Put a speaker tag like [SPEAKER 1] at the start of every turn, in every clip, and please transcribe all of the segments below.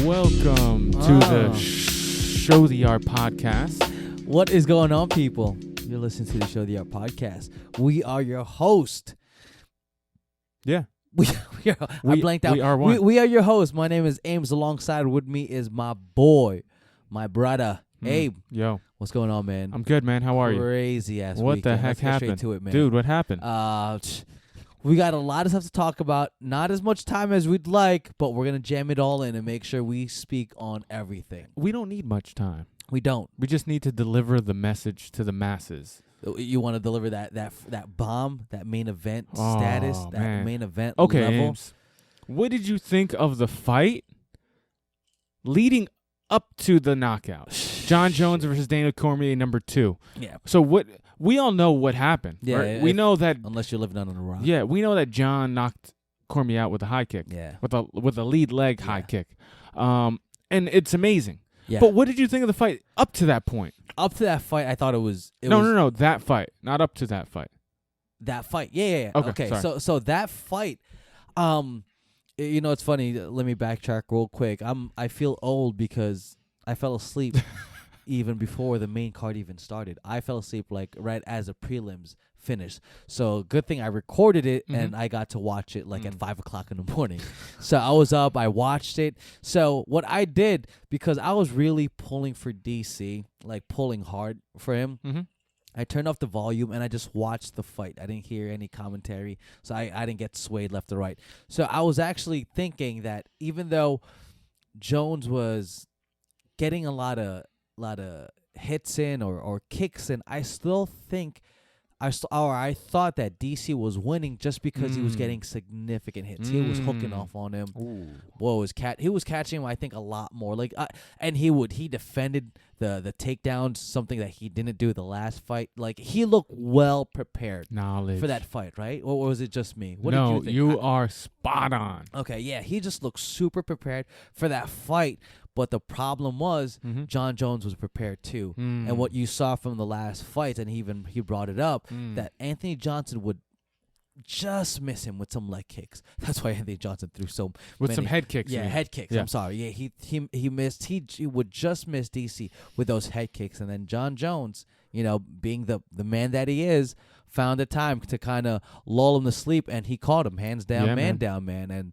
[SPEAKER 1] Welcome to the Show the Art podcast.
[SPEAKER 2] What is going on, people? You're listening to the Show the Art podcast. We are your host.
[SPEAKER 1] Yeah.
[SPEAKER 2] I blanked out.
[SPEAKER 1] We are one.
[SPEAKER 2] We are your host. My name is Ames. Alongside with me is my boy, my brother, Abe.
[SPEAKER 1] Yo.
[SPEAKER 2] What's going on, man?
[SPEAKER 1] I'm good, man. How are you?
[SPEAKER 2] Crazy ass
[SPEAKER 1] What
[SPEAKER 2] weekend.
[SPEAKER 1] the heck
[SPEAKER 2] Let's get
[SPEAKER 1] happened?
[SPEAKER 2] straight to it, man.
[SPEAKER 1] Dude, what happened?
[SPEAKER 2] We got a lot of stuff to talk about. Not as much time as we'd like, but we're gonna jam it all in and make sure we speak on everything.
[SPEAKER 1] We don't need much time.
[SPEAKER 2] We don't.
[SPEAKER 1] We just need to deliver the message to the masses.
[SPEAKER 2] You want to deliver that bomb, that main event status, that
[SPEAKER 1] man.
[SPEAKER 2] main event
[SPEAKER 1] Okay,
[SPEAKER 2] level.
[SPEAKER 1] Ames. What did you think of the fight leading up to the knockout? John Jones versus Daniel Cormier, number 2.
[SPEAKER 2] Yeah.
[SPEAKER 1] So what? We all know what happened.
[SPEAKER 2] Yeah,
[SPEAKER 1] right? We know that.
[SPEAKER 2] Unless you're living under a rock.
[SPEAKER 1] Yeah, we know that John knocked Cormier out with a high kick.
[SPEAKER 2] Yeah.
[SPEAKER 1] With a lead leg high kick. And it's amazing.
[SPEAKER 2] Yeah.
[SPEAKER 1] But what did you think of the fight up to that point?
[SPEAKER 2] Up to that fight, I thought it was.
[SPEAKER 1] No, that fight, not up to that fight.
[SPEAKER 2] That fight. Yeah.
[SPEAKER 1] Okay, sorry.
[SPEAKER 2] So that fight, it's funny. Let me backtrack real quick. I feel old because I fell asleep even before the main card even started. I fell asleep like right as the prelims finished. So good thing I recorded it and I got to watch it like at 5 o'clock in the morning. So I was up, I watched it. So what I did, because I was really pulling for DC, like pulling hard for him, I turned off the volume and I just watched the fight. I didn't hear any commentary, so I didn't get swayed left or right. So I was actually thinking that even though Jones was getting a lot of hits in or kicks in, I still think I thought that DC was winning just because he was getting significant hits. He was hooking off on him. Boy, he was catching him, I think, a lot more. And he defended the takedowns, something that he didn't do the last fight. Like, he looked well prepared for that fight, right? Or was it just me? What did you think?
[SPEAKER 1] You are spot on.
[SPEAKER 2] Okay, yeah, he just looked super prepared for that fight. But the problem was John Jones was prepared too. And what you saw from the last fight, and he brought it up, that Anthony Johnson would just miss him with some leg kicks. That's why Anthony Johnson threw so
[SPEAKER 1] With
[SPEAKER 2] many.
[SPEAKER 1] some head kicks.
[SPEAKER 2] Yeah, head kicks.
[SPEAKER 1] Yeah.
[SPEAKER 2] I'm sorry. Yeah, he missed. He would just miss DC with those head kicks. And then John Jones, being the man that he is, found the time to kind of lull him to sleep, and he caught him hands down, down, man. And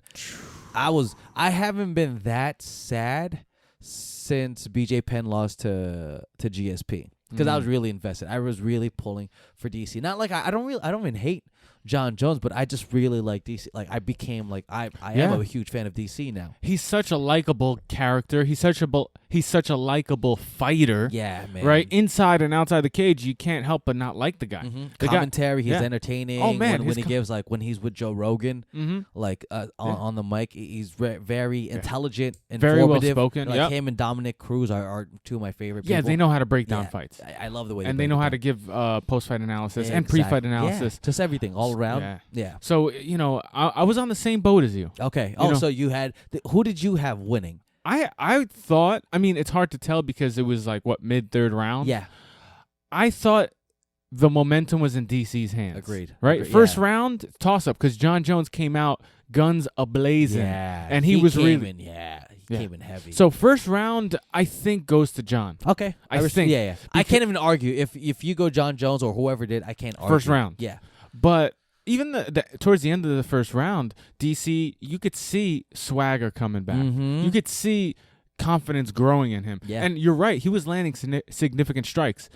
[SPEAKER 2] I haven't been that sad since BJ Penn lost to GSP, because I was really invested. I was really pulling for DC. Not like I don't even hate John Jones, but I just really like DC. Like, I became like I am a huge fan of DC now.
[SPEAKER 1] He's such a likable character. He's such a likable fighter.
[SPEAKER 2] Yeah, man.
[SPEAKER 1] Right, inside and outside the cage, you can't help but not like the guy. The
[SPEAKER 2] Commentary, he's entertaining.
[SPEAKER 1] Oh man,
[SPEAKER 2] when he gives when he's with Joe Rogan, on the mic, he's very intelligent,
[SPEAKER 1] very well
[SPEAKER 2] informative.
[SPEAKER 1] spoken.
[SPEAKER 2] Like him and Dominic Cruz are two of my favorite people.
[SPEAKER 1] Yeah, they know how to break down fights.
[SPEAKER 2] I love the way
[SPEAKER 1] and they know how to give post-fight analysis and
[SPEAKER 2] exactly.
[SPEAKER 1] pre-fight analysis.
[SPEAKER 2] Just everything all around. Yeah.
[SPEAKER 1] So, I was on the same boat as you.
[SPEAKER 2] Okay. So you had who did you have winning?
[SPEAKER 1] I thought, it's hard to tell because it was mid-third round.
[SPEAKER 2] Yeah.
[SPEAKER 1] I thought the momentum was in DC's hands.
[SPEAKER 2] Agreed.
[SPEAKER 1] Right? First round, toss-up, because John Jones came out guns a-blazing.
[SPEAKER 2] Yeah.
[SPEAKER 1] And he was really...
[SPEAKER 2] He came in heavy.
[SPEAKER 1] So first round, I think, goes to John.
[SPEAKER 2] Okay.
[SPEAKER 1] I think.
[SPEAKER 2] Yeah. I can't even argue. If you go John Jones or whoever did, I can't argue.
[SPEAKER 1] First round.
[SPEAKER 2] Yeah.
[SPEAKER 1] But even towards the end of the first round, DC, you could see swagger coming back. You could see confidence growing in him.
[SPEAKER 2] Yeah.
[SPEAKER 1] And you're right. He was landing significant strikes.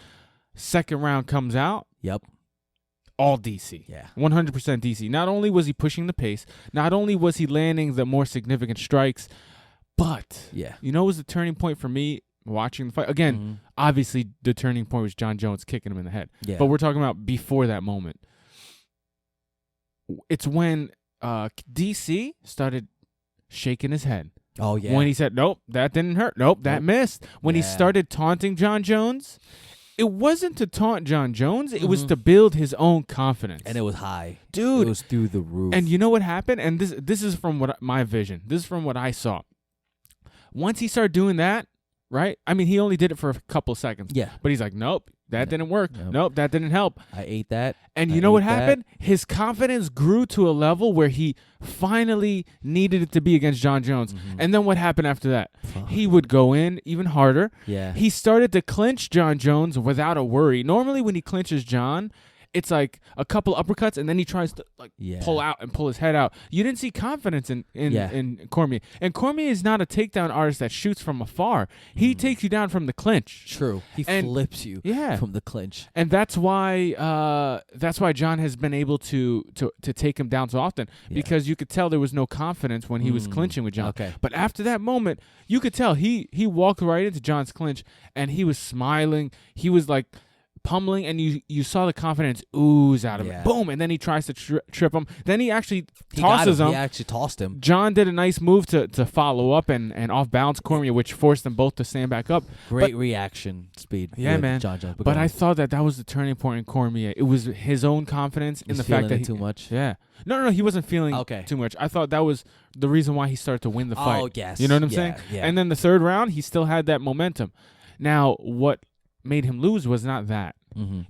[SPEAKER 1] Second round comes out.
[SPEAKER 2] Yep.
[SPEAKER 1] All DC.
[SPEAKER 2] Yeah.
[SPEAKER 1] 100% DC. Not only was he pushing the pace, not only was he landing the more significant strikes, but it was the turning point for me watching the fight. Again, obviously the turning point was John Jones kicking him in the head.
[SPEAKER 2] Yeah.
[SPEAKER 1] But we're talking about before that moment. It's when DC started shaking his head.
[SPEAKER 2] Oh, yeah.
[SPEAKER 1] When he said, nope, that didn't hurt. Nope, that missed. When he started taunting John Jones, it wasn't to taunt John Jones. It was to build his own confidence.
[SPEAKER 2] And it was high.
[SPEAKER 1] Dude.
[SPEAKER 2] It was through the roof.
[SPEAKER 1] And you know what happened? And this is from my vision. This is from what I saw. Once he started doing that, right? I mean, he only did it for a couple seconds.
[SPEAKER 2] Yeah.
[SPEAKER 1] But he's like, nope, that didn't work. Nope, that didn't help.
[SPEAKER 2] I ate that.
[SPEAKER 1] And you know what happened? His confidence grew to a level where he finally needed it to be against Jon Jones. And then what happened after that? He would go in even harder.
[SPEAKER 2] Yeah.
[SPEAKER 1] He started to clinch Jon Jones without a worry. Normally when he clinches Jon, it's like a couple uppercuts, and then he tries to pull out and pull his head out. You didn't see confidence in Cormier. And Cormier is not a takedown artist that shoots from afar. He takes you down from the clinch.
[SPEAKER 2] True. He flips you from the clinch.
[SPEAKER 1] And that's why Jon has been able to take him down so often, because you could tell there was no confidence when he was clinching with Jon.
[SPEAKER 2] Okay.
[SPEAKER 1] But after that moment, you could tell he walked right into Jon's clinch, and he was smiling. He was like pummeling, and you saw the confidence ooze out of him. Boom, and then he tries to trip him. Then he actually tosses him.
[SPEAKER 2] He actually tossed him.
[SPEAKER 1] Jon did a nice move to follow up and off balance Cormier, which forced them both to stand back up.
[SPEAKER 2] Great reaction speed.
[SPEAKER 1] Yeah, man.
[SPEAKER 2] Jon Jones.
[SPEAKER 1] But I thought that was the turning point in Cormier. It was his own confidence in the fact that
[SPEAKER 2] too much.
[SPEAKER 1] Yeah. No, he wasn't feeling too much. I thought that was the reason why he started to win the fight.
[SPEAKER 2] Oh, yes.
[SPEAKER 1] You know what I'm saying?
[SPEAKER 2] Yeah.
[SPEAKER 1] And then the third round, he still had that momentum. Now, what made him lose was not that.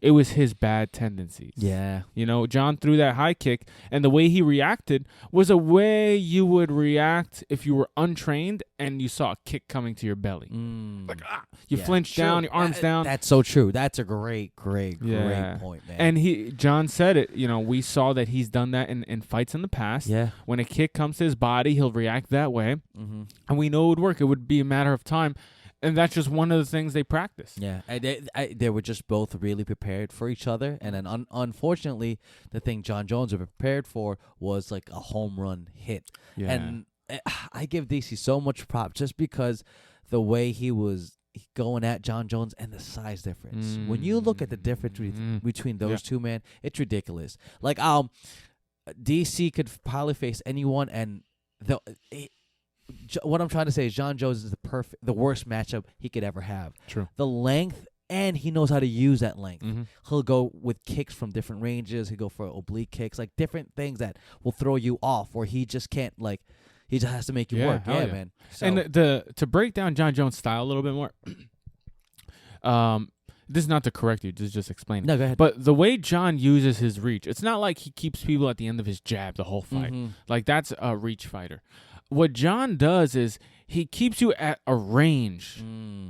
[SPEAKER 1] It was his bad tendencies.
[SPEAKER 2] Yeah.
[SPEAKER 1] You know, Jon threw that high kick, and the way he reacted was a way you would react if you were untrained and you saw a kick coming to your belly. Like, you flinch down, your arms down.
[SPEAKER 2] That's so true. That's a great point, man.
[SPEAKER 1] And Jon said it, you know, we saw that he's done that in fights in the past.
[SPEAKER 2] Yeah.
[SPEAKER 1] When a kick comes to his body, he'll react that way. And we know it would work. It would be a matter of time. And that's just one of the things they practice.
[SPEAKER 2] Yeah, they were just both really prepared for each other. And then unfortunately, the thing Jon Jones was prepared for was like a home run hit. Yeah. And I give DC so much props just because the way he was going at Jon Jones and the size difference. When you look at the difference between those two, man, it's ridiculous. Like, DC could probably face anyone, and what I'm trying to say is Jon Jones is the worst matchup he could ever have.
[SPEAKER 1] True.
[SPEAKER 2] The length, and he knows how to use that length. He'll go with kicks from different ranges. He'll go for oblique kicks, like different things that will throw you off, where he just can't, like, he just has to make you work. Yeah, man. So,
[SPEAKER 1] and to break down Jon Jones' style a little bit more, this is not to correct you, just explain it.
[SPEAKER 2] No, go ahead.
[SPEAKER 1] But the way Jon uses his reach, it's not like he keeps people at the end of his jab the whole fight. Like, that's a reach fighter. What Jon does is he keeps you at a range,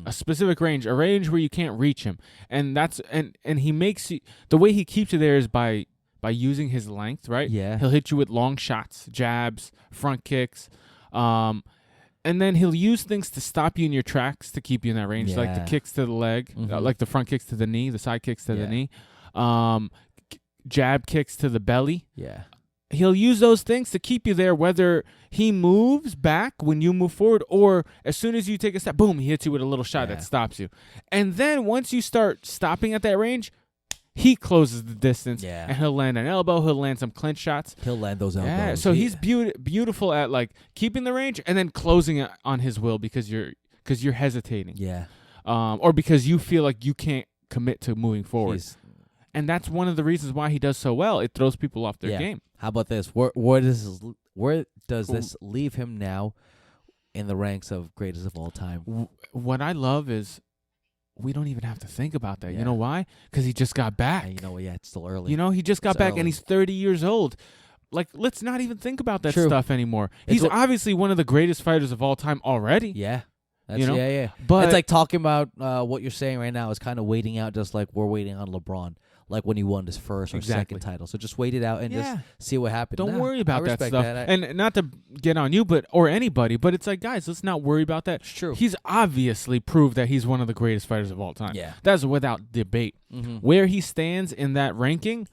[SPEAKER 1] a specific range, a range where you can't reach him, and that's and he makes you, the way he keeps you there is by using his length, right?
[SPEAKER 2] Yeah,
[SPEAKER 1] he'll hit you with long shots, jabs, front kicks, and then he'll use things to stop you in your tracks to keep you in that range, like the kicks to the leg, like the front kicks to the knee, the side kicks to the knee, jab kicks to the belly.
[SPEAKER 2] Yeah.
[SPEAKER 1] He'll use those things to keep you there, whether he moves back when you move forward or as soon as you take a step, boom, he hits you with a little shot that stops you. And then once you start stopping at that range, he closes the distance, and he'll land an elbow, he'll land some clinch shots.
[SPEAKER 2] He'll land those elbows.
[SPEAKER 1] Yeah, so he's beautiful at, like, keeping the range and then closing it on his will because you're hesitating.
[SPEAKER 2] Yeah.
[SPEAKER 1] Or because you feel like you can't commit to moving forward. And that's one of the reasons why he does so well. It throws people off their game.
[SPEAKER 2] How about this? Where does this leave him now in the ranks of greatest of all time?
[SPEAKER 1] What I love is we don't even have to think about that. You know why? Because he just got back.
[SPEAKER 2] It's still early.
[SPEAKER 1] You know, he just got back, and he's 30 years old. Like, let's not even think about that stuff anymore. He's obviously one of the greatest fighters of all time already.
[SPEAKER 2] Yeah.
[SPEAKER 1] That's,
[SPEAKER 2] yeah. But it's like talking about what you're saying right now is kind of waiting out, just like we're waiting on LeBron. Like when he won his first or second title. So just wait it out and just see what happens.
[SPEAKER 1] Don't worry about that stuff. And not to get on you or anybody, but it's like, guys, let's not worry about that.
[SPEAKER 2] It's true.
[SPEAKER 1] He's obviously proved that he's one of the greatest fighters of all time.
[SPEAKER 2] Yeah.
[SPEAKER 1] That's without debate. Where he stands in that ranking,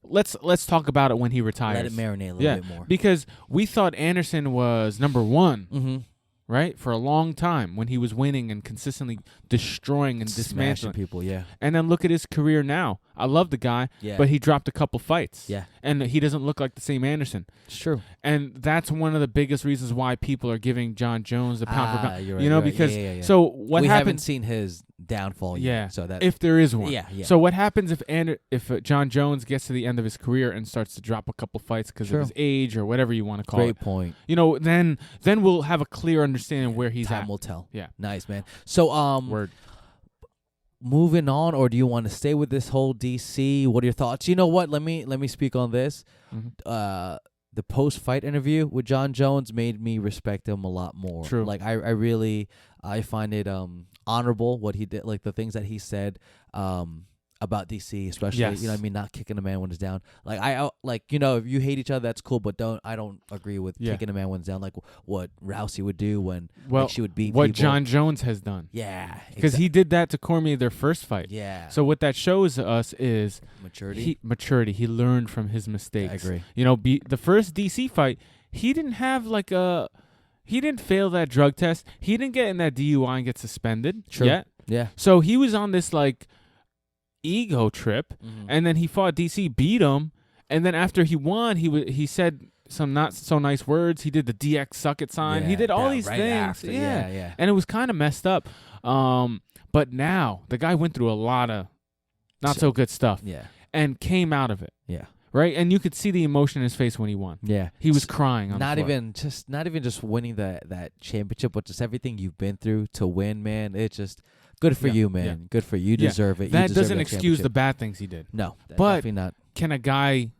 [SPEAKER 1] let's talk about it when he retires.
[SPEAKER 2] Let it marinate a little bit more.
[SPEAKER 1] Because we thought Anderson was number one. Right? For a long time when he was winning and consistently destroying and dismantling
[SPEAKER 2] people,
[SPEAKER 1] And then look at his career now. I love the guy, but he dropped a couple fights.
[SPEAKER 2] Yeah.
[SPEAKER 1] And he doesn't look like the same Anderson.
[SPEAKER 2] It's true.
[SPEAKER 1] And that's one of the biggest reasons why people are giving Jon Jones the pound for pound.
[SPEAKER 2] You're right,
[SPEAKER 1] you know, because so what
[SPEAKER 2] we
[SPEAKER 1] happened?
[SPEAKER 2] Haven't seen his downfall.
[SPEAKER 1] Yeah.
[SPEAKER 2] So that
[SPEAKER 1] if there is one.
[SPEAKER 2] Yeah.
[SPEAKER 1] So what happens if John Jones gets to the end of his career and starts to drop a couple fights because of his age or whatever you want to call it?
[SPEAKER 2] Great point.
[SPEAKER 1] Then we'll have a clear understanding where he's at.
[SPEAKER 2] Time will tell.
[SPEAKER 1] Yeah.
[SPEAKER 2] Nice, man. So
[SPEAKER 1] Word.
[SPEAKER 2] moving on, or do you want to stay with this whole DC? What are your thoughts? You know what? Let me speak on this.
[SPEAKER 1] Mm-hmm.
[SPEAKER 2] The post-fight interview with John Jones made me respect him a lot more.
[SPEAKER 1] True.
[SPEAKER 2] Like I really find it honorable what he did, like the things that he said about DC, especially
[SPEAKER 1] Yes.
[SPEAKER 2] not kicking a man when he's down. Like if you hate each other, that's cool, but I don't agree with kicking a man when he's down, like what Rousey would do when she would beat
[SPEAKER 1] what
[SPEAKER 2] people.
[SPEAKER 1] John Jones has done.
[SPEAKER 2] Yeah,
[SPEAKER 1] because he did that to Cormier their first fight.
[SPEAKER 2] Yeah.
[SPEAKER 1] So what that shows us is
[SPEAKER 2] maturity.
[SPEAKER 1] He learned from his mistakes.
[SPEAKER 2] I agree.
[SPEAKER 1] The first DC fight, he didn't have he didn't fail that drug test. He didn't get in that DUI and get suspended yet.
[SPEAKER 2] Yeah.
[SPEAKER 1] So he was on this ego trip, and then he fought DC, beat him, and then after he won, he said some not so nice words. He did the DX suck it sign. He did all these things.
[SPEAKER 2] After. Yeah.
[SPEAKER 1] And it was kind of messed up. But now the guy went through a lot of not so good stuff.
[SPEAKER 2] Yeah.
[SPEAKER 1] And came out of it.
[SPEAKER 2] Yeah.
[SPEAKER 1] Right? And you could see the emotion in his face when he won.
[SPEAKER 2] Yeah.
[SPEAKER 1] He was crying on
[SPEAKER 2] not
[SPEAKER 1] the floor.
[SPEAKER 2] even just winning that championship, but just everything you've been through to win, man. It's just good for you, man.
[SPEAKER 1] Yeah.
[SPEAKER 2] Good for you. You deserve it.
[SPEAKER 1] That doesn't excuse the bad things he did.
[SPEAKER 2] No.
[SPEAKER 1] But
[SPEAKER 2] definitely not.
[SPEAKER 1] Can a guy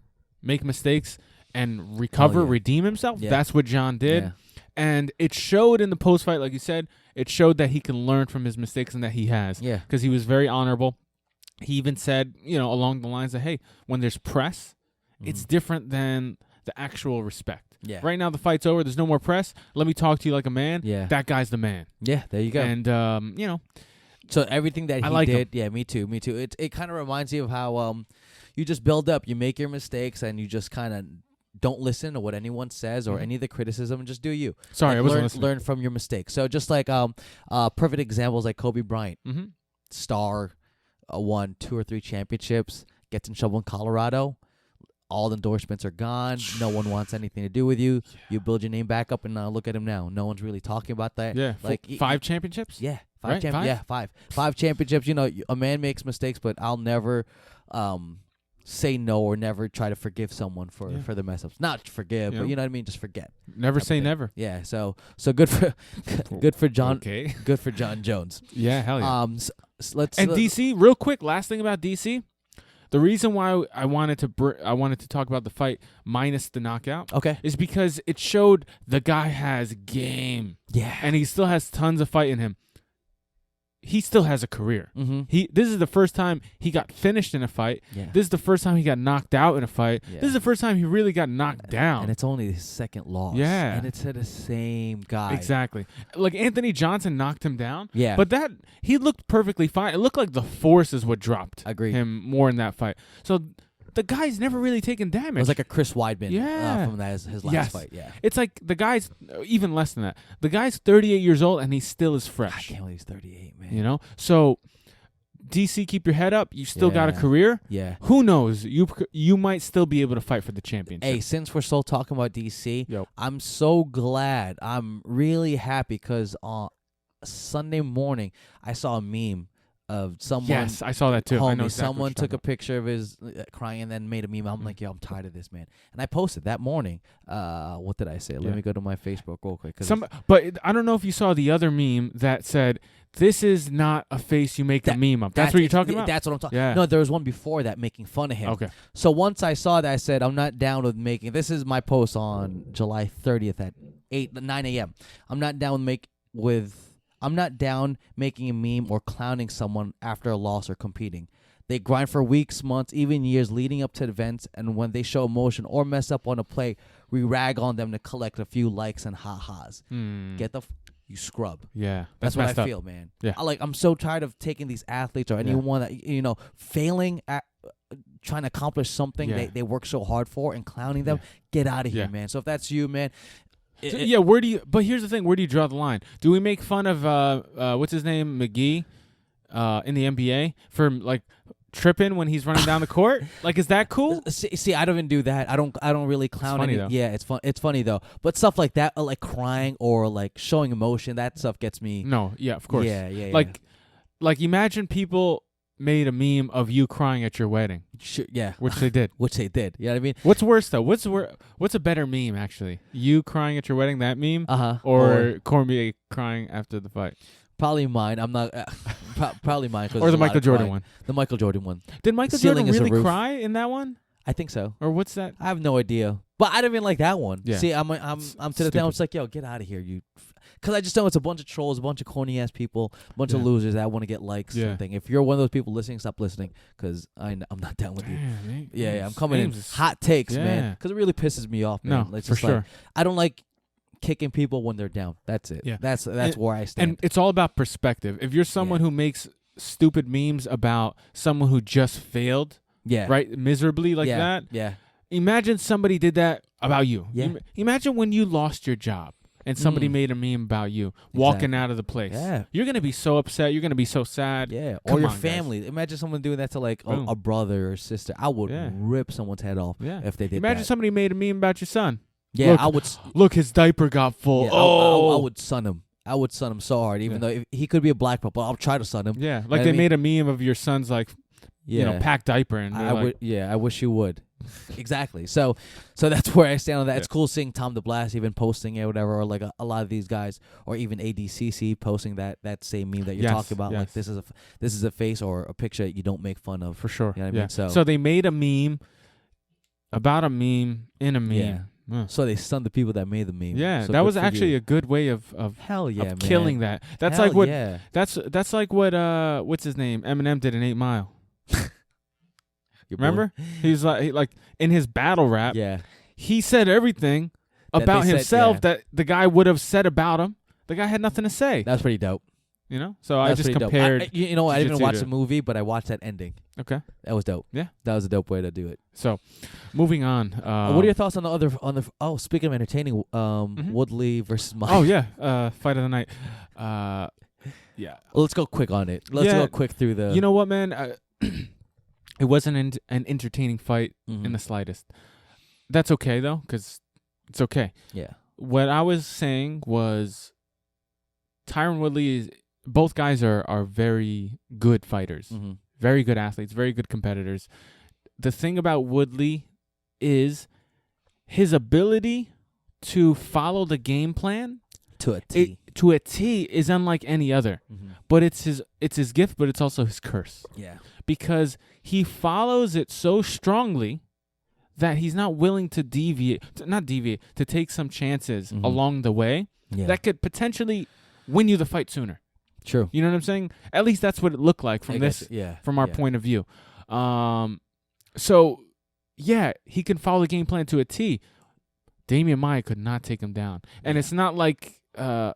[SPEAKER 1] make mistakes and recover, redeem himself?
[SPEAKER 2] Yeah.
[SPEAKER 1] That's what John did.
[SPEAKER 2] Yeah.
[SPEAKER 1] And it showed in the post-fight, like you said, it showed that he can learn from his mistakes and that he has.
[SPEAKER 2] Yeah.
[SPEAKER 1] Because he was very honorable. He even said, along the lines of, hey, when there's press, it's different than the actual respect.
[SPEAKER 2] Yeah.
[SPEAKER 1] Right now the fight's over. There's no more press. Let me talk to you like a man.
[SPEAKER 2] Yeah.
[SPEAKER 1] That guy's the man.
[SPEAKER 2] Yeah, there you go.
[SPEAKER 1] And,
[SPEAKER 2] So everything that he did, yeah, me too. It kind of reminds you of how you just build up. You make your mistakes and you just kind of don't listen to what anyone says or any of the criticism and just do you.
[SPEAKER 1] Sorry, I wasn't listening.
[SPEAKER 2] Learn from your mistakes. So just like perfect examples like Kobe Bryant, star, won 2 or 3 championships, gets in trouble in Colorado. All the endorsements are gone. No one wants anything to do with you. Yeah. You build your name back up, and look at him now. No one's really talking about that.
[SPEAKER 1] Yeah, 5 championships.
[SPEAKER 2] Yeah, 5
[SPEAKER 1] right?
[SPEAKER 2] Yeah, 5 championships. A man makes mistakes, but I'll never say no or never try to forgive someone for the mess ups. Not forgive, but you know what I mean. Just forget.
[SPEAKER 1] Never say never.
[SPEAKER 2] Yeah. So good for John.
[SPEAKER 1] Okay.
[SPEAKER 2] Good for John Jones.
[SPEAKER 1] Yeah, hell yeah.
[SPEAKER 2] Let's
[SPEAKER 1] DC. Real quick, last thing about DC. The reason why I wanted to talk about the fight minus the knockout, is because it showed the guy has game.
[SPEAKER 2] Yeah,
[SPEAKER 1] and he still has tons of fight in him. He still has a career. This is the first time he got finished in a fight.
[SPEAKER 2] Yeah.
[SPEAKER 1] This is the first time he got knocked out in a fight.
[SPEAKER 2] Yeah.
[SPEAKER 1] This is the first time he really got knocked down.
[SPEAKER 2] And it's only his second loss.
[SPEAKER 1] Yeah.
[SPEAKER 2] And it's to the same guy.
[SPEAKER 1] Exactly. Like Anthony Johnson knocked him down.
[SPEAKER 2] Yeah.
[SPEAKER 1] But he looked perfectly fine. It looked like the force is what dropped him more in that fight. So the guy's never really taken damage.
[SPEAKER 2] It was like a Chris Weidman from his last fight. Yeah.
[SPEAKER 1] It's like the guy's even less than that. The guy's 38 years old and he still is fresh.
[SPEAKER 2] I can't believe he's 38, man.
[SPEAKER 1] So DC, keep your head up. You still got a career.
[SPEAKER 2] Yeah.
[SPEAKER 1] Who knows? You might still be able to fight for the championship.
[SPEAKER 2] Hey, since we're still talking about DC, I'm so glad. I'm really happy because on Sunday morning I saw a meme of someone.
[SPEAKER 1] Yes, I saw that too. I know exactly
[SPEAKER 2] someone took a picture of his crying and then made a meme. I'm like, yo, I'm tired of this, man. And I posted that morning. What did I say? Let me go to my Facebook real quick.
[SPEAKER 1] But I don't know if you saw the other meme that said, "This is not a face you make a meme of." That's what you're talking about?
[SPEAKER 2] That's what I'm talking
[SPEAKER 1] about.
[SPEAKER 2] No, there was one before that making fun of him.
[SPEAKER 1] Okay.
[SPEAKER 2] So once I saw that, I said, I'm not down with making. This is my post on July 30th at 9 a.m. I'm not down making a meme or clowning someone after a loss or competing. They grind for weeks, months, even years leading up to events, and when they show emotion or mess up on a play, we rag on them to collect a few likes and ha-has. Get the you scrub.
[SPEAKER 1] Yeah.
[SPEAKER 2] That's what I feel, man.
[SPEAKER 1] Yeah.
[SPEAKER 2] I'm so tired of taking these athletes or anyone that, failing at trying to accomplish something they work so hard for and clowning them. Get out of here, man. So if that's you, man.
[SPEAKER 1] Where do you? But here's the thing: where do you draw the line? Do we make fun of what's his name, McGee, in the NBA for tripping when he's running down the court? Is that cool?
[SPEAKER 2] See, I don't even do that. I don't really clown.
[SPEAKER 1] It's funny though.
[SPEAKER 2] Yeah, it's fun. It's funny though. But stuff like that, like crying or like showing emotion, that stuff gets me.
[SPEAKER 1] No, yeah, of course.
[SPEAKER 2] Yeah.
[SPEAKER 1] like imagine people made a meme of you crying at your wedding.
[SPEAKER 2] Sure, yeah.
[SPEAKER 1] Which they did.
[SPEAKER 2] Which they did. You know what I mean?
[SPEAKER 1] What's worse though? What's a better meme actually? You crying at your wedding, that meme, or Cormier crying after the fight?
[SPEAKER 2] Probably mine. I'm not. Probably mine.
[SPEAKER 1] Or the Michael Jordan one.
[SPEAKER 2] The Michael Jordan one.
[SPEAKER 1] Did Michael Jordan really cry in that one?
[SPEAKER 2] I think so.
[SPEAKER 1] Or what's that?
[SPEAKER 2] I have no idea. But I don't even like that one.
[SPEAKER 1] Yeah.
[SPEAKER 2] See, I'm to the time. It's like, yo, get out of here, you. Because I just know it's a bunch of trolls, a bunch of corny ass people, a bunch of losers that want to get likes. Yeah. Something. If you're one of those people listening, stop listening. Because I'm not down with you. Yeah, I'm coming in hot takes, man. Because it really pisses me off, man.
[SPEAKER 1] No, for sure.
[SPEAKER 2] I don't like kicking people when they're down. That's it.
[SPEAKER 1] Yeah.
[SPEAKER 2] That's where I stand.
[SPEAKER 1] And it's all about perspective. If you're someone who makes stupid memes about someone who just failed, right, miserably like that, imagine somebody did that about you.
[SPEAKER 2] Yeah.
[SPEAKER 1] Imagine when you lost your job and somebody made a meme about you walking out of the place. Yeah. You're going to be so upset. You're going to be so sad.
[SPEAKER 2] Yeah. Or your family. Guys. Imagine someone doing that to like a brother or sister. I would rip someone's head off if they did
[SPEAKER 1] Imagine somebody made a meme about your son.
[SPEAKER 2] Yeah,
[SPEAKER 1] look,
[SPEAKER 2] I would.
[SPEAKER 1] Look, his diaper got full.
[SPEAKER 2] Yeah, I would son him. I would son him so hard, even though he could be a black belt, but I'll try to son him.
[SPEAKER 1] Yeah, like they made a meme of your son's like, packed diaper, and
[SPEAKER 2] I wish you would. Exactly. So that's where I stand on that. It's cool seeing Tom DeBlass even posting it, or whatever, or like a lot of these guys, or even ADCC posting that same meme that you're talking about. Like this is a face or a picture that you don't make fun of.
[SPEAKER 1] For sure.
[SPEAKER 2] You know what I mean?
[SPEAKER 1] So they made a meme about a meme in a meme.
[SPEAKER 2] Yeah. So they stunned the people that made the meme.
[SPEAKER 1] Yeah,
[SPEAKER 2] so
[SPEAKER 1] that was actually a good way of
[SPEAKER 2] hell yeah,
[SPEAKER 1] of killing that. That's
[SPEAKER 2] hell
[SPEAKER 1] like what
[SPEAKER 2] that's
[SPEAKER 1] like what what's his name? Eminem did in 8 Mile. Remember? He's like in his battle rap.
[SPEAKER 2] Yeah,
[SPEAKER 1] he said everything about himself that the guy would have said about him. The guy had nothing to say.
[SPEAKER 2] That's pretty dope.
[SPEAKER 1] You know, so I just compared.
[SPEAKER 2] I didn't watch the movie, but I watched that ending.
[SPEAKER 1] Okay,
[SPEAKER 2] that was dope.
[SPEAKER 1] Yeah,
[SPEAKER 2] that was a dope way to do it.
[SPEAKER 1] So, moving on.
[SPEAKER 2] What are your thoughts on the other? Speaking of entertaining, Woodley versus Mike.
[SPEAKER 1] Oh yeah, fight of the night. Yeah.
[SPEAKER 2] Well, let's go quick on it. Let's go quick through the.
[SPEAKER 1] You know what, man? It wasn't an entertaining fight in the slightest. That's okay though, because it's okay.
[SPEAKER 2] Yeah.
[SPEAKER 1] What I was saying was, Tyron Woodley both guys are very good fighters, very good athletes, very good competitors. The thing about Woodley is his ability to follow the game plan
[SPEAKER 2] to a T.
[SPEAKER 1] To a T is unlike any other. But it's his gift, but it's also his curse.
[SPEAKER 2] Yeah.
[SPEAKER 1] Because he follows it so strongly that he's not willing to to take some chances along the way that could potentially win you the fight sooner.
[SPEAKER 2] True.
[SPEAKER 1] You know what I'm saying? At least that's what it looked like from from our point of view. So yeah, he can follow the game plan to a T. Damian Maia could not take him down. And it's not like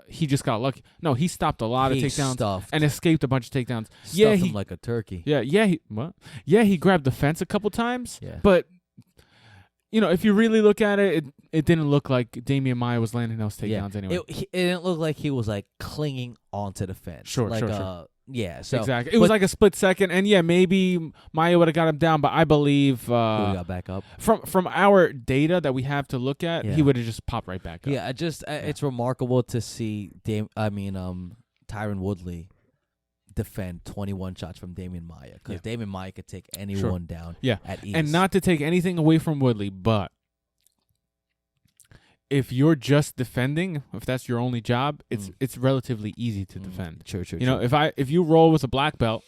[SPEAKER 1] he just got lucky. No, he stopped a lot of takedowns and escaped a bunch of takedowns.
[SPEAKER 2] Stuffed him like a turkey.
[SPEAKER 1] He grabbed the fence a couple times.
[SPEAKER 2] Yeah.
[SPEAKER 1] But if you really look at it, it didn't look like Damian Maia was landing those takedowns anyway.
[SPEAKER 2] It didn't look like he was like clinging onto the fence.
[SPEAKER 1] Sure.
[SPEAKER 2] Yeah, so
[SPEAKER 1] exactly. It was like a split second, and maybe Maia would have got him down, but I believe
[SPEAKER 2] he got back up.
[SPEAKER 1] From our data that we have to look at, he would have just popped right back up.
[SPEAKER 2] Yeah, it's remarkable to see Tyron Woodley defend 21 shots from Damian Maia, because Damian Maia could take anyone down at ease.
[SPEAKER 1] And not to take anything away from Woodley, but if you're just defending, if that's your only job, it's relatively easy to defend.
[SPEAKER 2] True.
[SPEAKER 1] If you roll with a black belt,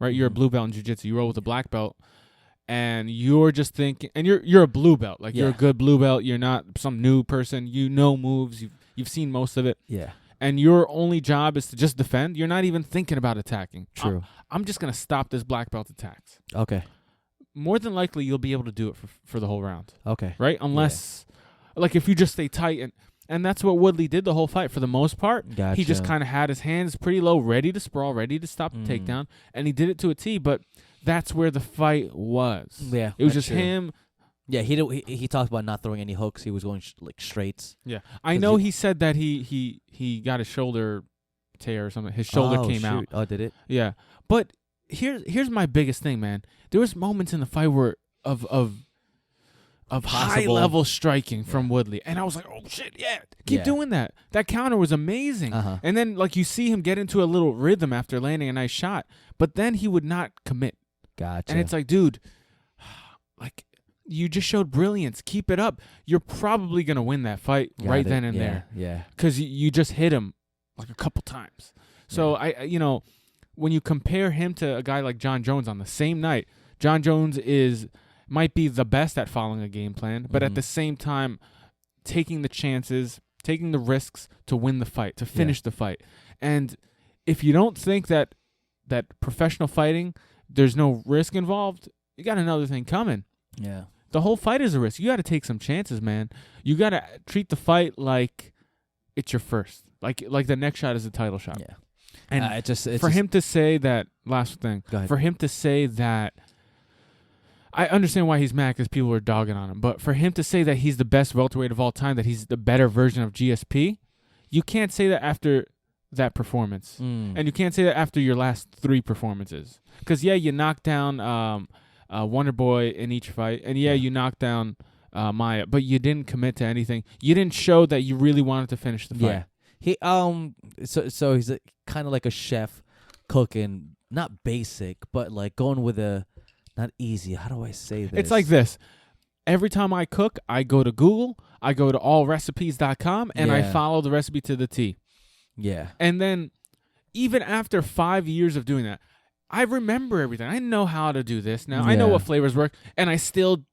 [SPEAKER 1] right? You're a blue belt in jiu-jitsu. You roll with a black belt, and you're just thinking, and you're a blue belt, like you're a good blue belt. You're not some new person. You know moves. You've seen most of it.
[SPEAKER 2] Yeah.
[SPEAKER 1] And your only job is to just defend. You're not even thinking about attacking.
[SPEAKER 2] True.
[SPEAKER 1] I'm just gonna stop this black belt attacks.
[SPEAKER 2] Okay.
[SPEAKER 1] More than likely, you'll be able to do it for the whole round.
[SPEAKER 2] Okay.
[SPEAKER 1] Right? Unless. Like, if you just stay tight, and that's what Woodley did the whole fight for the most part.
[SPEAKER 2] Gotcha.
[SPEAKER 1] He just kind of had his hands pretty low, ready to sprawl, ready to stop the takedown, and he did it to a T, but that's where the fight was.
[SPEAKER 2] Yeah.
[SPEAKER 1] It was just him.
[SPEAKER 2] Yeah, he talked about not throwing any hooks. He was going straights.
[SPEAKER 1] Yeah. I know he said that he got a shoulder tear or something. His shoulder came out.
[SPEAKER 2] Oh, did it?
[SPEAKER 1] Yeah. But here's my biggest thing, man. There was moments in the fight where of high level striking from Woodley, and I was like, oh shit, keep doing that. That counter was amazing. And then like you see him get into a little rhythm after landing a nice shot, but then he would not commit.
[SPEAKER 2] Gotcha.
[SPEAKER 1] And it's like, dude, like you just showed brilliance. Keep it up. You're probably gonna win that fight then and there.
[SPEAKER 2] Yeah.
[SPEAKER 1] Because you just hit him like a couple times. So I when you compare him to a guy like John Jones on the same night, John Jones might be the best at following a game plan, but at the same time, taking the chances, taking the risks to win the fight, to finish the fight. And if you don't think that professional fighting, there's no risk involved, you got another thing coming.
[SPEAKER 2] Yeah.
[SPEAKER 1] The whole fight is a risk. You got to take some chances, man. You got to treat the fight like it's your first. Like the next shot is a title shot.
[SPEAKER 2] Yeah.
[SPEAKER 1] And him to say that, last thing, for him to say that, I understand why he's mad because people are dogging on him, but for him to say that he's the best welterweight of all time, that he's the better version of GSP, you can't say that after that performance. And you can't say that after your last 3 performances. Because, you knocked down Wonder Boy in each fight, and you knocked down Maia, but you didn't commit to anything. You didn't show that you really wanted to finish the fight.
[SPEAKER 2] Yeah. He so he's kind of like a chef cooking, not basic, but like going with not easy. How do I say this?
[SPEAKER 1] It's like this. Every time I cook, I go to Google, I go to allrecipes.com, and I follow the recipe to the T.
[SPEAKER 2] Yeah.
[SPEAKER 1] And then even after 5 years of doing that, I remember everything. I know how to do this now. I know what flavors work, and I still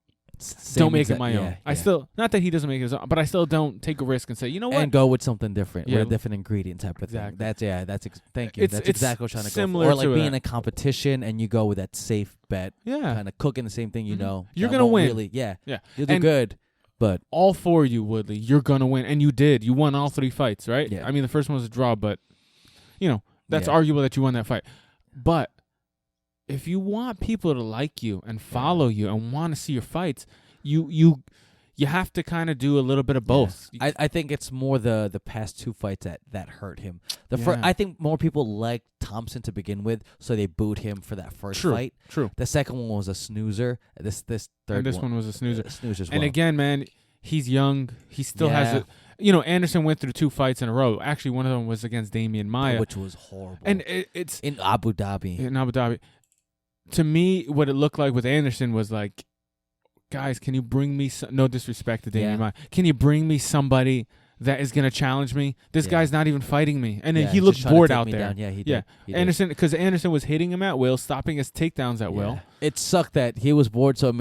[SPEAKER 1] don't make it my own. I still, not that he doesn't make it his own, but I still don't take a risk and say, you know what?
[SPEAKER 2] And go with something different, with a different ingredient type of thing. Thank you. That's exactly what I'm trying to go for. Or like being in a competition and you go with that safe bet.
[SPEAKER 1] Yeah.
[SPEAKER 2] Kind of cooking the same thing, you know.
[SPEAKER 1] You're going to win.
[SPEAKER 2] Really, you'll do good. But
[SPEAKER 1] all 4 of you, Woodley, you're going to win. And you did. You won all 3 fights, right?
[SPEAKER 2] Yeah.
[SPEAKER 1] I mean, the first one was a draw, but, that's arguable that you won that fight. But if you want people to like you and follow you and want to see your fights, you have to kind of do a little bit of both.
[SPEAKER 2] Yeah. I think it's more the past 2 fights that hurt him. I think more people liked Thompson to begin with, so they booed him for that first fight.
[SPEAKER 1] True.
[SPEAKER 2] The second one was a snoozer. This third
[SPEAKER 1] one was a snoozer.
[SPEAKER 2] Snoozers.
[SPEAKER 1] And again, man, he's young. He still has it. Anderson went through 2 fights in a row. Actually, one of them was against Damian Maia,
[SPEAKER 2] which was horrible.
[SPEAKER 1] And it's
[SPEAKER 2] in Abu Dhabi.
[SPEAKER 1] To me, what it looked like with Anderson was like, guys, can you bring me no disrespect to Damian Maia? Can you bring me somebody that is going to challenge me? This guy's not even fighting me. And then he looked bored out there.
[SPEAKER 2] Down. Yeah, he did.
[SPEAKER 1] Anderson, because Anderson was hitting him at will, stopping his takedowns at will.
[SPEAKER 2] It sucked that he was bored, so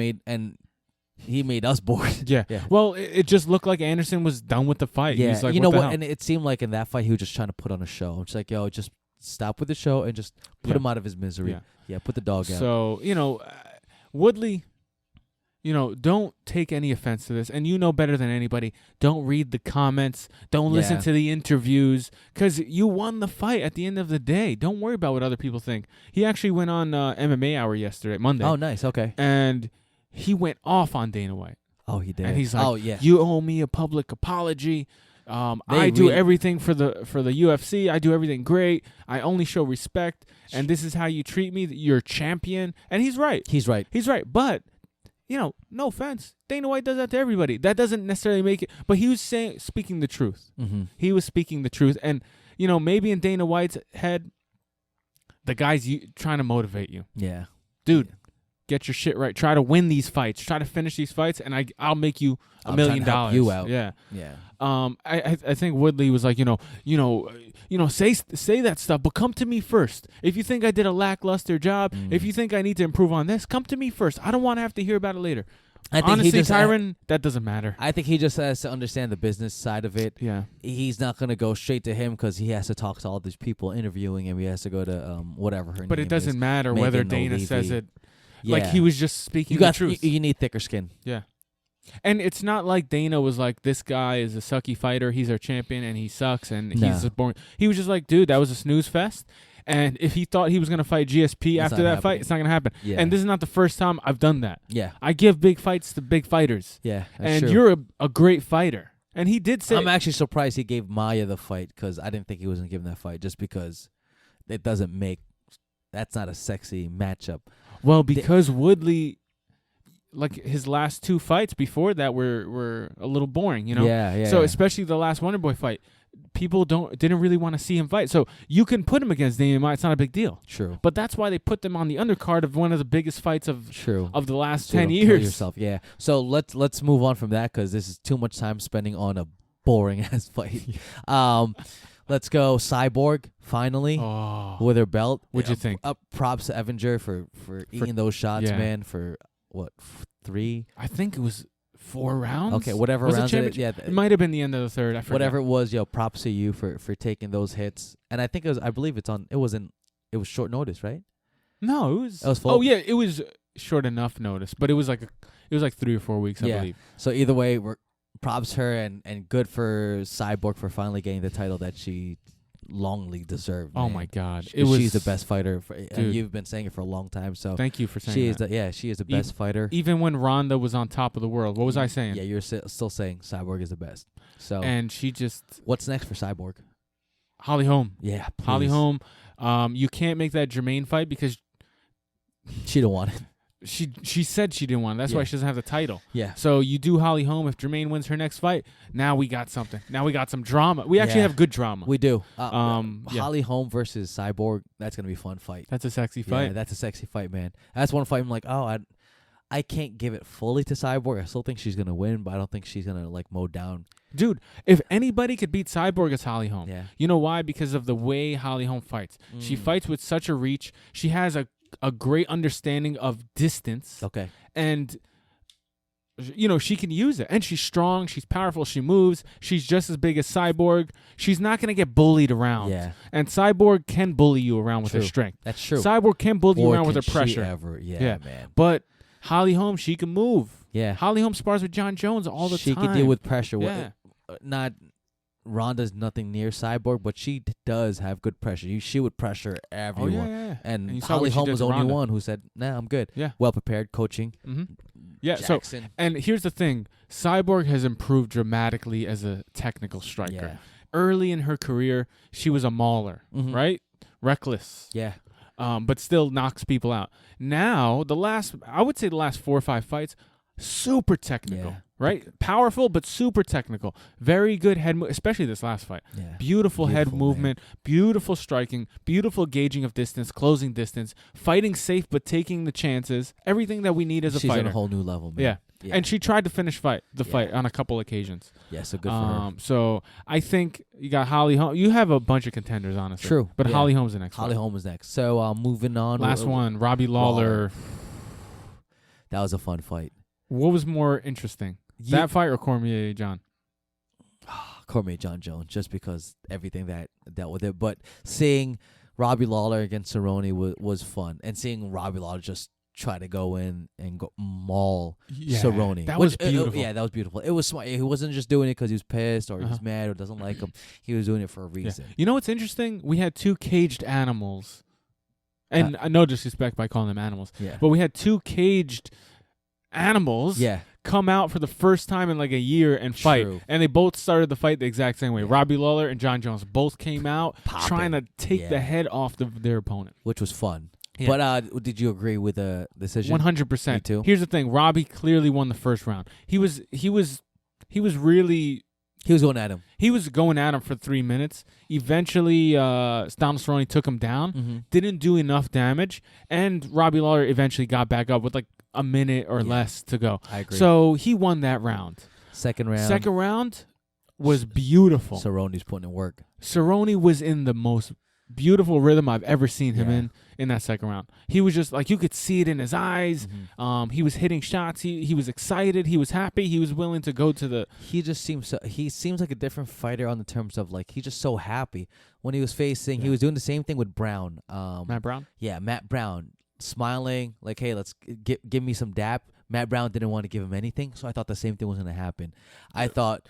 [SPEAKER 2] he made us bored.
[SPEAKER 1] Yeah. Well, it just looked like Anderson was done with the fight.
[SPEAKER 2] Yeah.
[SPEAKER 1] He's like,
[SPEAKER 2] you know what?
[SPEAKER 1] Hell?
[SPEAKER 2] And it seemed like in that fight, he was just trying to put on a show. It's like, just stop with the show and just put him out of his misery. Yeah, put the dog out.
[SPEAKER 1] So, Woodley, don't take any offense to this. And you know better than anybody, don't read the comments. Don't listen to the interviews, because you won the fight at the end of the day. Don't worry about what other people think. He actually went on MMA Hour Monday.
[SPEAKER 2] Oh, nice. Okay.
[SPEAKER 1] And he went off on Dana White.
[SPEAKER 2] Oh, he did.
[SPEAKER 1] And he's like, you owe me a public apology. I do everything for the UFC. I do everything great. I only show respect, and this is how you treat me. You're a champion. And he's right.
[SPEAKER 2] He's right.
[SPEAKER 1] But, no offense. Dana White does that to everybody. That doesn't necessarily make it. But he was speaking the truth.
[SPEAKER 2] Mm-hmm.
[SPEAKER 1] He was speaking the truth. And, maybe in Dana White's head, the guy's trying to motivate you.
[SPEAKER 2] Yeah.
[SPEAKER 1] Dude, get your shit right. Try to win these fights. Try to finish these fights, and I'll make you $1 million.
[SPEAKER 2] Help you out.
[SPEAKER 1] Yeah.
[SPEAKER 2] Yeah.
[SPEAKER 1] I think Woodley was like, say that stuff, but come to me first. If you think I did a lackluster job, if you think I need to improve on this, come to me first. I don't want to have to hear about it later. Honestly, Tyron, that doesn't matter.
[SPEAKER 2] I think he just has to understand the business side of it.
[SPEAKER 1] Yeah.
[SPEAKER 2] He's not going to go straight to him because he has to talk to all these people interviewing him. He has to go to whatever her name is.
[SPEAKER 1] But it doesn't matter whether Dana says it.
[SPEAKER 2] Yeah.
[SPEAKER 1] Like, he was just speaking the truth.
[SPEAKER 2] You need thicker skin.
[SPEAKER 1] Yeah. And it's not like Dana was like, this guy is a sucky fighter. He's our champion, and he sucks, and he's just boring. He was just like, dude, that was a snooze fest. And if he thought he was going to fight GSP after that fight, it's not going to happen.
[SPEAKER 2] Yeah.
[SPEAKER 1] And this is not the first time I've done that.
[SPEAKER 2] Yeah.
[SPEAKER 1] I give big fights to big fighters.
[SPEAKER 2] Yeah.
[SPEAKER 1] And you're a great fighter. And he did say...
[SPEAKER 2] I'm actually surprised he gave Maia the fight, because I didn't think he was going to give him that fight, just because it doesn't make... That's not a sexy matchup.
[SPEAKER 1] Well, because Woodley... like his last 2 fights before that were a little boring, you know.
[SPEAKER 2] Yeah.
[SPEAKER 1] So especially the last Wonderboy fight, people didn't really want to see him fight. So you can put him against Damian Maia; it's not a big deal.
[SPEAKER 2] True.
[SPEAKER 1] But that's why they put them on the undercard of one of the biggest fights of the last
[SPEAKER 2] So
[SPEAKER 1] 10
[SPEAKER 2] don't kill
[SPEAKER 1] years.
[SPEAKER 2] yourself. Yeah. So let's move on from that because this is too much time spending on a boring ass fight. Let's go Cyborg finally with her belt.
[SPEAKER 1] What'd you think?
[SPEAKER 2] Props to Evinger for eating those shots, man. For what 3?
[SPEAKER 1] I think it was 4 rounds.
[SPEAKER 2] Okay, whatever
[SPEAKER 1] was
[SPEAKER 2] rounds
[SPEAKER 1] it might have been the end of the 3rd. I forget.
[SPEAKER 2] Whatever it was, props to you for taking those hits. And I think I believe it was short notice, right?
[SPEAKER 1] No, it was
[SPEAKER 2] full.
[SPEAKER 1] Oh yeah, it was short enough notice, but it was like 3 or 4 weeks, I believe.
[SPEAKER 2] So either way, props her and good for Cyborg for finally getting the title that she longly deserved.
[SPEAKER 1] Oh my God, she's
[SPEAKER 2] the best fighter, and you've been saying it for a long time. So
[SPEAKER 1] thank you for saying that.
[SPEAKER 2] She is the best fighter.
[SPEAKER 1] Even when Ronda was on top of the world, what was I saying?
[SPEAKER 2] Yeah, you're still saying Cyborg is the best. So
[SPEAKER 1] and she just
[SPEAKER 2] what's next for Cyborg?
[SPEAKER 1] Holly Holm.
[SPEAKER 2] Yeah, please.
[SPEAKER 1] Holly Holm. You can't make that Jermaine fight because
[SPEAKER 2] she don't want it.
[SPEAKER 1] She said she didn't want it. That's why she doesn't have the title.
[SPEAKER 2] Yeah.
[SPEAKER 1] So you do Holly Holm. If Jermaine wins her next fight, now we got something. Now we got some drama. We actually have good drama.
[SPEAKER 2] We do. Holly Holm versus Cyborg. That's gonna be a fun fight.
[SPEAKER 1] That's a sexy fight.
[SPEAKER 2] Yeah, that's a sexy fight, man. That's one fight I'm like, I can't give it fully to Cyborg. I still think she's gonna win, but I don't think she's gonna like mow down.
[SPEAKER 1] Dude, if anybody could beat Cyborg, it's Holly Holm.
[SPEAKER 2] Yeah.
[SPEAKER 1] You know why? Because of the way Holly Holm fights. She fights with such a reach. She has a great understanding of distance.
[SPEAKER 2] Okay.
[SPEAKER 1] And she can use it. And she's strong, she's powerful, she moves. She's just as big as Cyborg. She's not going to get bullied around.
[SPEAKER 2] Yeah.
[SPEAKER 1] And Cyborg can bully you around with her strength.
[SPEAKER 2] That's true.
[SPEAKER 1] Cyborg can bully you around with her pressure.
[SPEAKER 2] Yeah, man.
[SPEAKER 1] But Holly Holm, she can move.
[SPEAKER 2] Yeah.
[SPEAKER 1] Holly Holm spars with John Jones all the time.
[SPEAKER 2] She can deal with pressure.
[SPEAKER 1] Yeah.
[SPEAKER 2] Not Ronda's nothing near Cyborg, but she does have good pressure. She would pressure everyone.
[SPEAKER 1] Oh, yeah.
[SPEAKER 2] And Holly Holm was the only one who said, "Nah, I'm good."
[SPEAKER 1] Yeah.
[SPEAKER 2] Well prepared, coaching.
[SPEAKER 1] Mm-hmm. Yeah.
[SPEAKER 2] Jackson.
[SPEAKER 1] So, and here's the thing: Cyborg has improved dramatically as a technical striker.
[SPEAKER 2] Yeah.
[SPEAKER 1] Early in her career, she was a mauler, right? Reckless.
[SPEAKER 2] Yeah.
[SPEAKER 1] But still knocks people out. Now, I would say the last 4 or 5 fights, super technical, right? Powerful, but super technical. Very good head especially this last fight.
[SPEAKER 2] Yeah.
[SPEAKER 1] Beautiful head movement, beautiful striking, beautiful gauging of distance, closing distance, fighting safe but taking the chances. Everything that we need as a fighter.
[SPEAKER 2] She's on a whole new level, man.
[SPEAKER 1] Yeah. And she tried to finish the fight on a couple occasions.
[SPEAKER 2] Yeah, so good for her.
[SPEAKER 1] So I think you got Holly Holm. You have a bunch of contenders, honestly.
[SPEAKER 2] True.
[SPEAKER 1] But Holly Holm's the next
[SPEAKER 2] Holly
[SPEAKER 1] fight.
[SPEAKER 2] Holm is next. So moving on.
[SPEAKER 1] Last one, Robbie Lawler.
[SPEAKER 2] That was a fun fight.
[SPEAKER 1] What was more interesting? That fight or Cormier John?
[SPEAKER 2] Cormier John Jones, just because everything that dealt with it. But seeing Robbie Lawler against Cerrone was fun. And seeing Robbie Lawler just try to go in and maul Cerrone.
[SPEAKER 1] That was beautiful.
[SPEAKER 2] That was beautiful. It was smart. He wasn't just doing it because he was pissed or he was mad or doesn't like him. He was doing it for a reason.
[SPEAKER 1] You know what's interesting? We had 2 caged animals. And no disrespect by calling them animals.
[SPEAKER 2] Yeah.
[SPEAKER 1] But we had 2 caged animals come out for the first time in like a year and fight.
[SPEAKER 2] True.
[SPEAKER 1] And they both started the fight the exact same way. Robbie Lawler and John Jones both came out trying to take the head off their opponent.
[SPEAKER 2] Which was fun.
[SPEAKER 1] Yeah.
[SPEAKER 2] But did you agree with the decision?
[SPEAKER 1] 100%.
[SPEAKER 2] Me too.
[SPEAKER 1] Here's the thing: Robbie clearly won the first round. He was really.
[SPEAKER 2] He was going at him.
[SPEAKER 1] He was going at him for 3 minutes. Eventually, Donald Cerrone took him down. Didn't do enough damage, and Robbie Lawler eventually got back up with like a minute or less to go.
[SPEAKER 2] I agree.
[SPEAKER 1] So he won that round.
[SPEAKER 2] Second round
[SPEAKER 1] was beautiful.
[SPEAKER 2] Cerrone's putting in work.
[SPEAKER 1] Cerrone was in the most beautiful rhythm I've ever seen him in that second round. He was just like, you could see it in his eyes. He was hitting shots. He was excited. He was happy. He was willing to go to the.
[SPEAKER 2] He just seems like a different fighter on the terms of like he's just so happy when he was facing. He was doing the same thing with Brown.
[SPEAKER 1] Matt Brown.
[SPEAKER 2] Yeah, Matt Brown smiling like, hey, let's give me some dap. Matt Brown didn't want to give him anything, so I thought the same thing was going to happen. I thought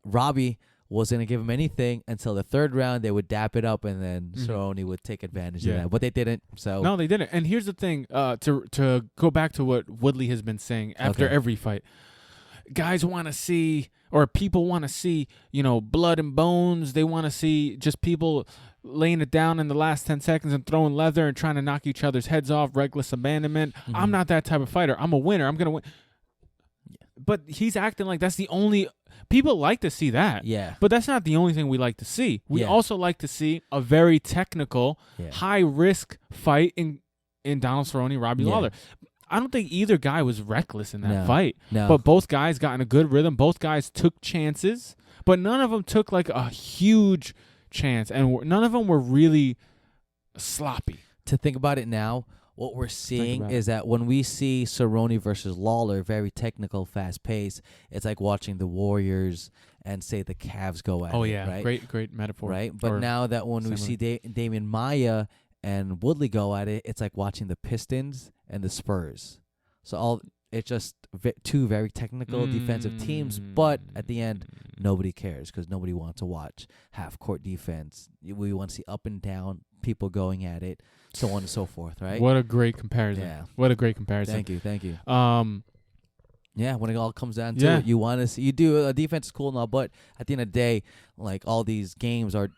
[SPEAKER 2] Robbie wasn't going to give him anything until the third round. They would dap it up, and then Cerrone would take advantage of that. But they didn't. So
[SPEAKER 1] no, they didn't. And here's the thing: to go back to what Woodley has been saying after every fight, guys want to see, or people want to see, blood and bones. They want to see just people laying it down in the last 10 seconds and throwing leather and trying to knock each other's heads off, reckless abandonment. Mm-hmm. I'm not that type of fighter. I'm a winner. I'm going to win. Yeah. But he's acting like that's the only... People like to see that.
[SPEAKER 2] Yeah.
[SPEAKER 1] But that's not the only thing we like to see. We also like to see a very technical, high-risk fight in Donald Cerrone, Robbie Lawler. I don't think either guy was reckless in that fight.
[SPEAKER 2] No.
[SPEAKER 1] But both guys got in a good rhythm. Both guys took chances. But none of them took like a huge chance. And none of them were really sloppy.
[SPEAKER 2] To think about it now, what we're seeing is that when we see Cerrone versus Lawler, very technical, fast-paced, it's like watching the Warriors and, say, the Cavs go at it.
[SPEAKER 1] Oh, yeah.
[SPEAKER 2] Right?
[SPEAKER 1] Great metaphor.
[SPEAKER 2] Right? But now that when we see Damian Maia and Woodley go at it, it's like watching the Pistons and the Spurs. So it's just two very technical defensive teams, but at the end, nobody cares because nobody wants to watch half-court defense. We want to see up and down, people going at it, so on and so forth, right?
[SPEAKER 1] What a great comparison.
[SPEAKER 2] Yeah.
[SPEAKER 1] What a great comparison.
[SPEAKER 2] Thank you. Yeah, when it all comes down to it, you want to see, you do, a defense is cool now, but at the end of the day, like all these games are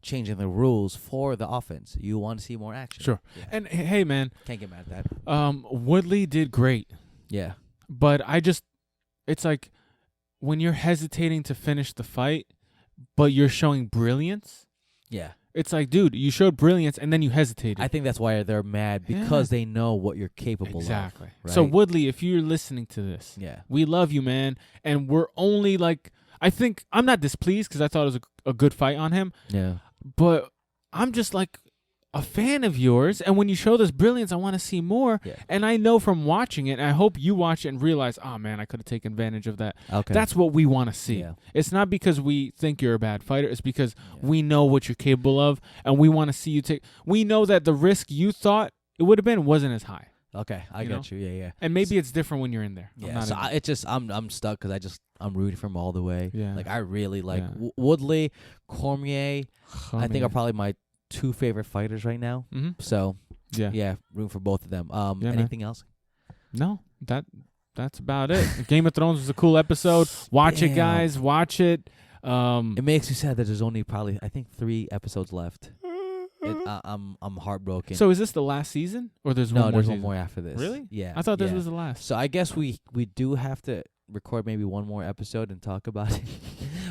[SPEAKER 2] changing the rules for the offense. You want to see more action.
[SPEAKER 1] Sure. Yeah. And hey, man.
[SPEAKER 2] Can't get mad at that.
[SPEAKER 1] Woodley did great.
[SPEAKER 2] Yeah.
[SPEAKER 1] But it's like when you're hesitating to finish the fight, but you're showing brilliance.
[SPEAKER 2] Yeah.
[SPEAKER 1] It's like, dude, you showed brilliance and then you hesitated.
[SPEAKER 2] I think that's why they're mad, because they know what you're capable of.
[SPEAKER 1] Exactly.
[SPEAKER 2] Right?
[SPEAKER 1] So, Woodley, if you're listening to this, we love you, man. And we're only like, I think, I'm not displeased because I thought it was a good fight on him.
[SPEAKER 2] Yeah.
[SPEAKER 1] But I'm just like a fan of yours. And when you show this brilliance, I want to see more. Yeah. And I know from watching it, and I hope you watch it and realize, oh, man, I could have taken advantage of that.
[SPEAKER 2] Okay.
[SPEAKER 1] That's what we want to see. Yeah. It's not because we think you're a bad fighter. It's because we know what you're capable of, and we want to see you take. We know that the risk you thought it would have been wasn't as high.
[SPEAKER 2] Okay, I get you. Yeah.
[SPEAKER 1] And maybe it's different when you're in there.
[SPEAKER 2] Yeah. So it's just I'm stuck because I'm rooting for him all the way.
[SPEAKER 1] Yeah.
[SPEAKER 2] Like I really like Woodley, Cormier. I think are probably my two favorite fighters right now.
[SPEAKER 1] Mm-hmm.
[SPEAKER 2] So room for both of them. Anything else?
[SPEAKER 1] No, that's about it. Game of Thrones was a cool episode. Watch it, guys. Watch it.
[SPEAKER 2] It makes me sad that there's only probably 3 episodes left. I'm heartbroken.
[SPEAKER 1] So is this the last season, or there's one more?
[SPEAKER 2] No, there's
[SPEAKER 1] season?
[SPEAKER 2] one more after this.
[SPEAKER 1] Really?
[SPEAKER 2] Yeah.
[SPEAKER 1] I thought this was the last.
[SPEAKER 2] So I guess we do have to record maybe one more episode and talk about it,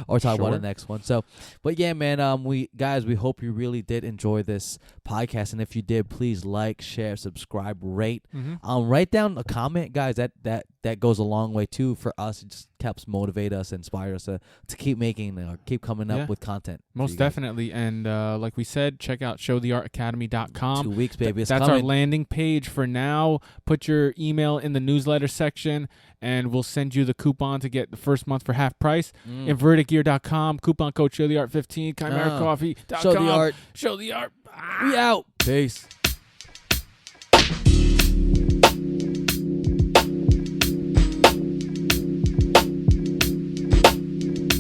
[SPEAKER 2] or talk about the next one. So, but yeah, man, we hope you really did enjoy this podcast, and if you did, please like, share, subscribe, rate.
[SPEAKER 1] Mm-hmm.
[SPEAKER 2] Write down a comment, guys. That goes a long way too for us. It just helps motivate us, inspire us to keep making, keep coming up with content.
[SPEAKER 1] Most definitely. And like we said, check out showtheartacademy.com.
[SPEAKER 2] 2 weeks, baby.
[SPEAKER 1] That's
[SPEAKER 2] coming.
[SPEAKER 1] our landing page for now. Put your email in the newsletter section, and we'll send you the coupon to get the first month for half price. InvertedGear.com, coupon code ShowTheArt15, ChimeraCoffee.com.
[SPEAKER 2] Show the art.
[SPEAKER 1] Show the art.
[SPEAKER 2] We out. Peace.